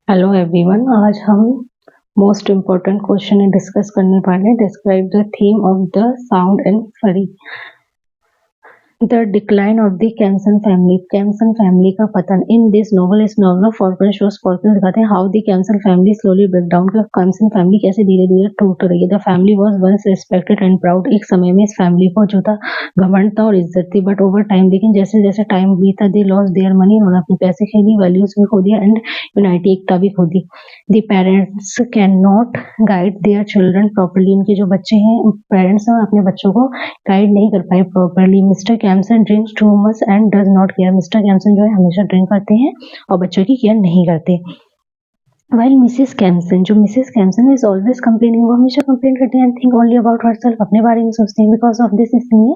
Hello everyone, आज हम most important question discuss करने वाले हैं। Describe the theme of the sound and fury. The decline of the Compson family, Compson family का पतन। In this novel, इस novel of Faulkner shows Faulkner दिखाते हैं how the Compson family slowly break down, कि Compson family कैसे धीरे धीरे टूट रही है। The family was once respected and proud, एक समय में इस फैमिली को जो था घमंड था और इज्जत थी। बट ओवर टाइम, लेकिन जैसे जैसे टाइम बीता, दे लॉस देयर मनी, उन्होंने अपने पैसे खो दी, वैल्यूज भी खो दिया एंड यूनाइटी, एकता भी खो दी। The parents can not guide their children properly, इनके जो बच्चे हैं, पेरेंट्स हैं, अपने बच्चों को गाइड नहीं कर पाए properly. Mister Compson drinks too much and does not care, mister Compson जो है हमेशा ड्रिंक करते हैं और बच्चों की केयर नहीं करते। वाइल मिसेस कैम्सन, जो मिसेस कैम्सन इज ऑलवेज कंप्लेनिंग, वो हमेशा कंप्लेन करती है and think only about herself, अपने बारे में सोचती है। बिकॉज ऑफ दिस, इसलिए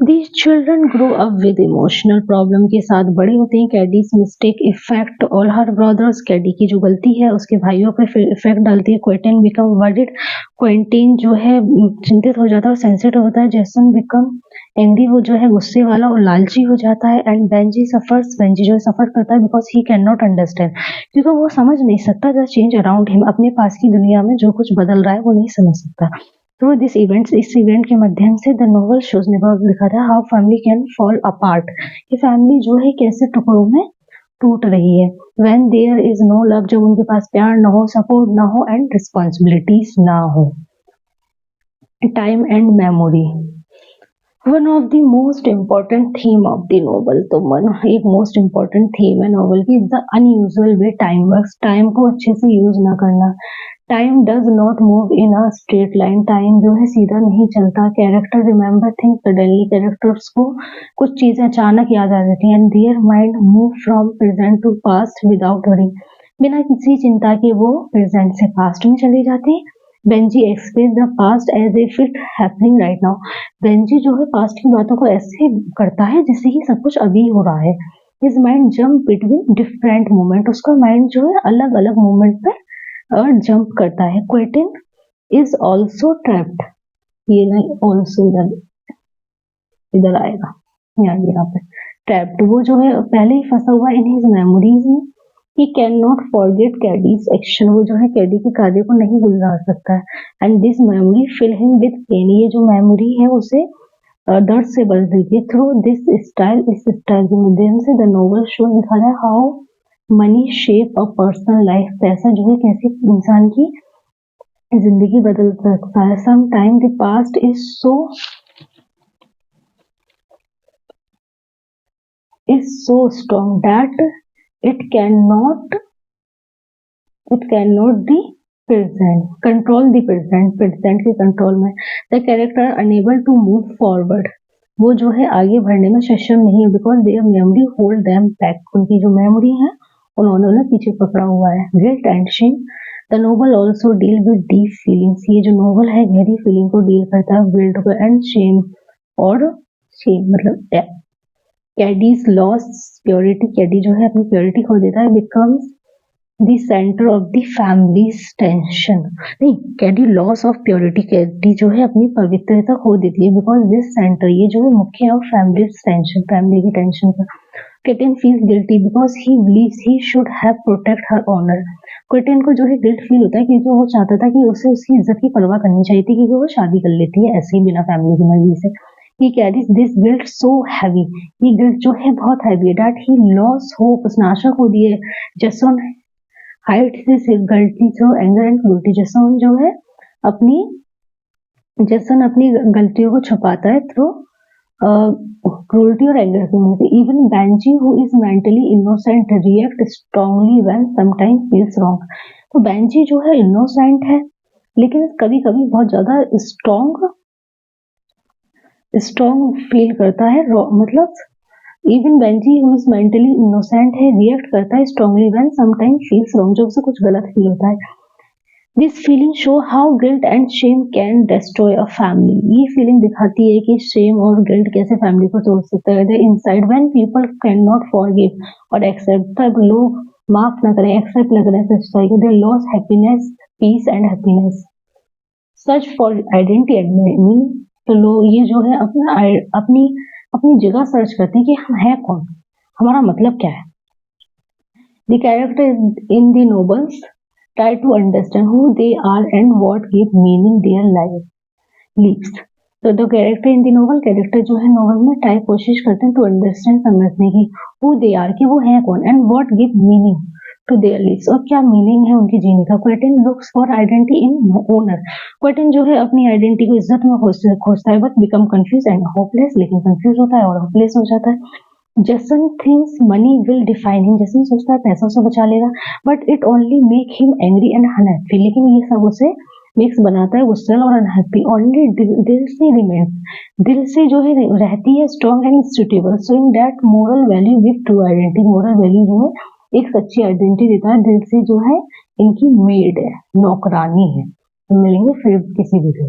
These children grow up with emotional problem, के साथ बड़े होते हैं। कैडीज मिस्टेक इफेक्ट ऑल हर ब्रदर्स, कैडी की जो गलती है उसके भाइयों पे इफेक्ट डालती है। क्वेंटिन बिकम वर्रिड, क्वेंटिन जो है चिंतित हो जाता है और सेंसिटिव होता है। जेसन बिकम एंग्री, वो जो है गुस्से वाला और लालची हो जाता है। एंड बेंजी सफर्स, बेंजी जो सफर करता है because he can not understand, क्योंकि वो समझ नहीं सकता द चेंज अराउंड हिम, अपने पास की दुनिया में जो कुछ बदल रहा है वो नहीं समझ सकता। थ्रू दिस इवेंट्स, इस इवेंट के माध्यम से द नोवेल शोज ने दिखाता है how family can fall apart, कि फैमिली जो है कैसे टुकड़ों में टूट रही है। When there is no love, जब उनके पास प्यार ना हो, सपोर्ट ना हो एंड रिस्पॉन्सिबिलिटीज ना हो। Time and memory, one of the most important theme of the novel, तो एक मोस्ट इम्पॉर्टेंट थीम है नोवेल की, is the unusual way time works, time को अच्छे से यूज ना करना। Time does not move in a straight line, time जो है सीधा नहीं चलता। Character remember things suddenly, characters को कुछ चीजें अचानक याद आ जाती हैं। And their mind move from present to past without worry, बिना किसी चिंता के वो प्रेजेंट से पास्ट में चले जाते हैं। Benjy express the past as if it happening right now, Benjy जो है पास्ट की बातों को ऐसे करता है जैसे कि सब कुछ अभी हो रहा है। His mind jump between different moment, उसका माइंड जो है अलग अलग मोमेंट पे जंप करता है। क्वेटिन इज ऑल्सो ट्रैप्ड, ये नहीं ऑल्सो इधर आएगा, यहाँ पे ट्रैप्ड, वो जो है पहले ही फंसा हुआ इन हिज मेमोरीज में। He can not forget Caddy's action, वो जो है कैडी के कार्य को नहीं भुला सकता है। And this memory fill him with pain, ये जो मेमोरी है उसे दर्द से भर देती है। थ्रू दिस स्टाइल, इस स्टाइल के माध्यम से द नोवेल शो दिखा रहा है how many shape a personal life, पैसा जो है कैसे इंसान की जिंदगी बदल सकता है। Some time the past is so strong that it cannot be control the present के कंट्रोल में। The character unable to move forward, वो जो है आगे बढ़ने में सक्षम नहीं है। Because there memory hold them back, उनकी जो मेमोरी है उन्होंने उन्हें पीछे पकड़ा हुआ है। Guilt and Shem, the novel also deal with deep feelings, ये जो नोवेल है गहरी फीलिंग को डील करता है। गिल्ट को एंड शेम, और शेम मतलब कैडीज लॉस प्योरिटी, कैडी जो है अपनी प्योरिटी खो देता है। Becomes the centre of the families tension, नहीं कैडी लॉस ऑफ प्योरिटी, कैडी जो है अपनी पवित्रता खो देती है। बिकॉज दिस सेंटर, ये जो है मुख्य है ऑफ फैमिलीज टेंशन, फैमिली की टेंशन पर। Quentin feels guilty because he believes he should have protect her honour, Quentin को जो है गिल्ट फील होता है क्योंकि वो चाहता था कि उसे उसकी इज्जत की परवाह करनी चाहिए थी, क्योंकि वो शादी कर लेती है ऐसे ही बिना फैमिली की मर्जी से। He carries this guilt so heavy, ये गिल्ट जो है बहुत हैवी है। That he lost hope, उसने आशा खो दी है। Jason hides his guilty through anger and cruelty, Jason अपनी गलतियों को छुपाता है थ्रू क्रूरटी और एंगर की वजह से। Even Benji who is mentally innocent react strongly when sometimes feels wrong, तो बेंजी जो है इनोसेंट है लेकिन कभी कभी बहुत ज्यादा स्ट्रॉन्ग फील करता है। मतलब even Benji who is mentally innocent है रिएक्ट करता है strongly when sometimes feels wrong, जब उसे कुछ गलत फील होता है। This feeling show how guilt and Shem can destroy a family, ये फीलिंग दिखाती है कि शेम और गिल्ट कैसे फैमिली को तोड़ सकता है। The inside when people can not forgive और एक्सेप्ट, तब लोग माफ ना करें, एक्सेप्ट ना करें सच्चाई को, they lose happiness, peace and happiness. Search for identity and meaning, तो लोग ये जो है अपनी जगह सर्च करते हैं कि हम हैं कौन, हमारा मतलब क्या है। The characters in the novels try to understand who they are and what give meaning their life lives. तो the character in the novel, character जो है नोवेल में ट्राई कोशिश करते हैं टू अंडरस्टैंड, समझने की, हु दे आर, कि वो हैं कौन, and what give meaning to their lives, और क्या मीनिंग है उनकी जीने का। Quentin looks for identity in honour, Quentin जो है अपनी आइडेंटिटी को इज्जत में खोजता है, but become confuse and hopeless, लेकिन कंफ्यूज होता है और होपलेस हो जाता है। Jason thinks money will define him, Jason सोचता है पैसों से बचा लेगा, but it only make him angry and unhappy, लेकिन ये सब उसे मिक्स बनाता है, गुस्सैल और अनहैप्पी। ओनली दिल से रिमेन्स, दिल से जो है रहती है strong and suitable, showing that moral value with true identity, moral value जो है एक सच्ची आइडेंटिटी देता है। दिल से जो है इनकी मेड है, नौकरानी है। तो मिलेंगे फिर किसी वीडियो।